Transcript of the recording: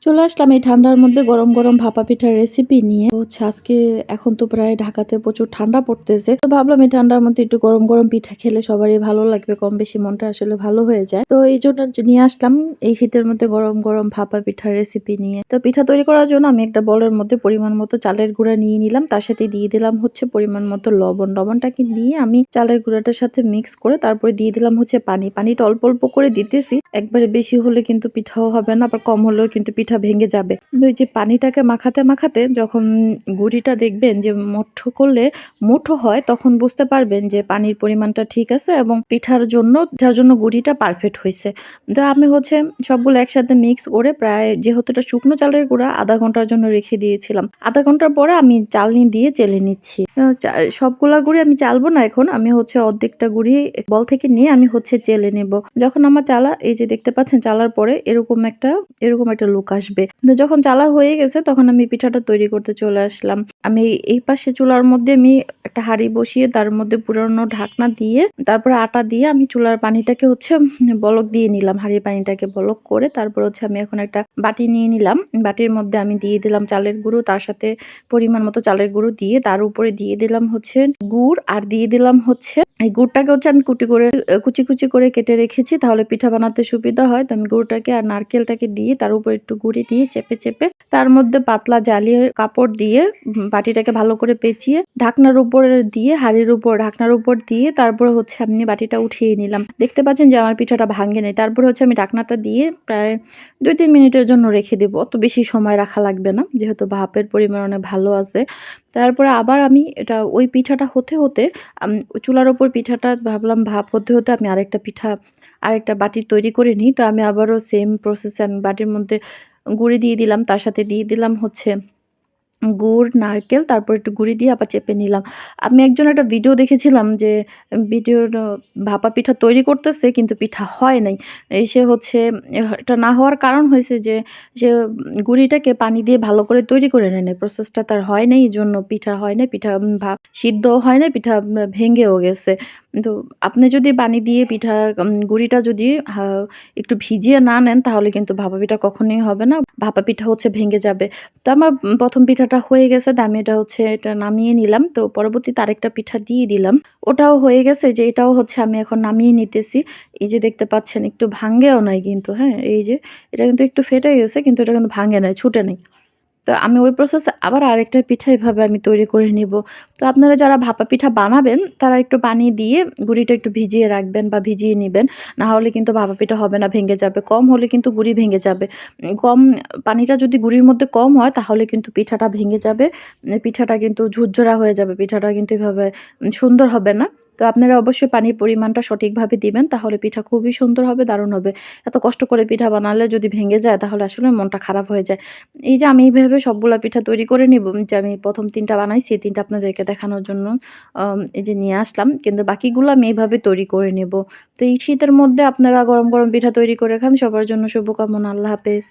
চলে আসলাম এই ঠান্ডার মধ্যে গরম গরম ভাপা পিঠার রেসিপি নিয়ে। আজকে এখন তো প্রায় ঢাকাতে প্রচুর ঠান্ডা পড়তেছে, তো ভাবলাম এই ঠান্ডার মধ্যে একটু গরম গরম পিঠা খেলে সবারই ভালো লাগবে, কম বেশি মনটা আসলে ভালো হয়ে যায়। তো এই জন্য নিয়ে আসলাম এই শীতের মধ্যে গরম গরম ভাপা পিঠার রেসিপি নিয়ে। তো পিঠা তৈরি করার জন্য আমি একটা বলের মধ্যে পরিমাণ মতো চালের গুঁড়া নিয়ে নিলাম, তার সাথে দিয়ে দিলাম হচ্ছে পরিমাণ মতো লবণ। লবণটাকে নিয়ে আমি চালের গুঁড়াটার সাথে মিক্স করে তারপরে দিয়ে দিলাম হচ্ছে পানিটা অল্প অল্প করে দিতেছি, একবারে বেশি হলে কিন্তু পিঠাও হবে না, আবার কম হলেও কিন্তু পিঠা ভেঙে যাবে। ওই যে পানিটাকে মাখাতে মাখাতে যখন গুঁড়িটা দেখবেন যে মুঠো হয়, তখন বুঝতে পারবেন যে পানির পরিমাণটা ঠিক আছে এবং পিঠার জন্য গুঁড়িটা পারফেক্ট হয়েছে। তো আমি হচ্ছে সবগুলো একসাথে মিক্স করে প্রায়, যেহেতু এটা শুকনো চালের গুঁড়া, আধা ঘন্টার জন্য রেখে দিয়েছিলাম। আধা ঘন্টার পরে আমি চালনি দিয়ে চেলে নিচ্ছি। সবগুলা গুঁড়ি আমি চালবো না, এখন আমি হচ্ছে অর্ধেকটা গুঁড়ি বল থেকে নিয়ে আমি হচ্ছে চেলে নেব। যখন আমার চালা, এই যে দেখতে পাচ্ছেন, চালার পরে এরকম একটা লুক আসবে। যখন চালা হয়ে গেছে তখন আমি পিঠাটা তৈরি করতে চলে আসলাম। আমি এই পাশে চুলার মধ্যে আমি একটা হাঁড়ি বসিয়ে তার মধ্যে পুরানো ঢাকনা দিয়ে তারপরে আটা দিয়ে আমি চুলার পানিটাকে হচ্ছে বলক দিয়ে নিলাম। হাঁড়ির পানিটাকে বলক করে তারপর হচ্ছে আমি এখন একটা বাটি নিয়ে নিলাম। বাটির মধ্যে আমি দিয়ে দিলাম চালের গুঁড়ো, তার সাথে পরিমাণ মতো চালের গুঁড়ো দিয়ে তার উপরে দিয়ে দিলাম হচ্ছে গুড়, আর দিয়ে দিলাম হচ্ছে এই গুড়টাকে হচ্ছে আমি কুচি কুচি করে কেটে রেখেছি, তাহলে পিঠা বানাতে সুবিধা হয়। তো আমি গুড়টাকে আর নারকেলটাকে দিয়ে তার উপর একটু গুঁড়ি দিয়ে চেপে চেপে তার মধ্যে পাতলা জালিয়ে কাপড় দিয়ে বাটিটাকে ভালো করে পেঁচিয়ে ঢাকনার উপর দিয়ে, ঢাকনার উপর দিয়ে তারপরে হচ্ছে আমি বাটিটা উঠিয়ে নিলাম। দেখতে পাচ্ছেন যে আমার পিঠাটা ভাঙে নেই। তারপরে হচ্ছে আমি ঢাকনাটা দিয়ে প্রায় 2-3 মিনিটের জন্য রেখে দেবো। অত বেশি সময় রাখা লাগবে না, যেহেতু ভাপের পরিমাণ অনেক ভালো আছে। তারপরে আবার আমি ওই পিঠাটা হতে হতে চুলার ওপর পিঠাটা ভাবলাম ভাপ হতে হতে আমি আরেকটা বাটি তৈরি করে নিই। তো আমি আবারও সেম প্রসেসে আমি বাটির মধ্যে গুঁড়ি দিয়ে দিলাম, তার সাথে দিয়ে দিলাম হচ্ছে গুড়, নারকেল, তারপর একটু গুঁড়ি দিয়ে আবার চেপে নিলাম। আমি একটা ভিডিও দেখেছিলাম যে ভিডিওর ভাপা পিঠা তৈরি করতেছে কিন্তু পিঠা হয় নাই। সে হচ্ছে এটা না হওয়ার কারণ হয়েছে যে সে গুঁড়িটাকে পানি দিয়ে ভালো করে তৈরি করে নেয় নাই। প্রসেসটা তার হয় নাই, এজন্য পিঠা হয় নাই। পিঠা সিদ্ধও হয় নাই, পিঠা ভেঙেও গেছে। তো আপনি যদি পানি দিয়ে পিঠার গুঁড়িটা যদি একটু ভিজিয়ে না নেন, তাহলে কিন্তু ভাপা পিঠা কখনোই হবে না। ভাপা পিঠা হচ্ছে ভেঙে যাবে। তো আমার ১ম পিঠাটা হয়ে গেছে, তো আমি এটা নামিয়ে নিলাম। তো পরবর্তীতে আরেকটা পিঠা দিয়ে দিলাম। ওটাও হয়ে গেছে, যে এটাও হচ্ছে আমি এখন নামিয়ে নিতেছি। এই যে দেখতে পাচ্ছেন একটু ভাঙ্গেও নাই কিন্তু, হ্যাঁ? এই যে এটা কিন্তু একটু ফেটে গেছে, কিন্তু এটা কিন্তু ভাঙ্গে নাই, ছুটে নাই। তো আমি ওই প্রসেসে আবার আরেকটা পিঠা এভাবে আমি তৈরি করে নিব। তো আপনারা যারা ভাপা পিঠা বানাবেন তারা একটু পানি দিয়ে গুঁড়িটা একটু ভিজিয়ে রাখবেন বা ভিজিয়ে নিবেন। না হলে কিন্তু ভাপা পিঠা হবে না, ভেঙে যাবে। কম হলে কিন্তু গুঁড়ি ভেঙে যাবে। পানিটা যদি গুঁড়ির মধ্যে কম হয় তাহলে কিন্তু পিঠাটা ভেঙে যাবে। পিঠাটা কিন্তু ঝুরঝুরা হয়ে যাবে। পিঠাটা কিন্তু এভাবে সুন্দর হবে না। তো আপনারা অবশ্যই পানির পরিমাণটা সঠিকভাবে দিবেন, তাহলে পিঠা খুবই সুন্দর হবে, দারুণ হবে। এত কষ্ট করে পিঠা বানালে যদি ভেঙে যায় তাহলে আসলে মনটা খারাপ হয়ে যায়। এই যে আমি এইভাবে সবগুলা পিঠা তৈরি করে নিব, যে আমি ১ম ৩ টা বানাইছি, এই ৩ টা আপনাদেরকে দেখানোর জন্য এই যে নিয়ে আসলাম। কিন্তু বাকিগুলো আমি এইভাবে তৈরি করে নেব। তো এই শীতের মধ্যে আপনারা গরম গরম পিঠা তৈরি করে খান। সবার জন্য শুভকামনা। আল্লাহ হাফেজ।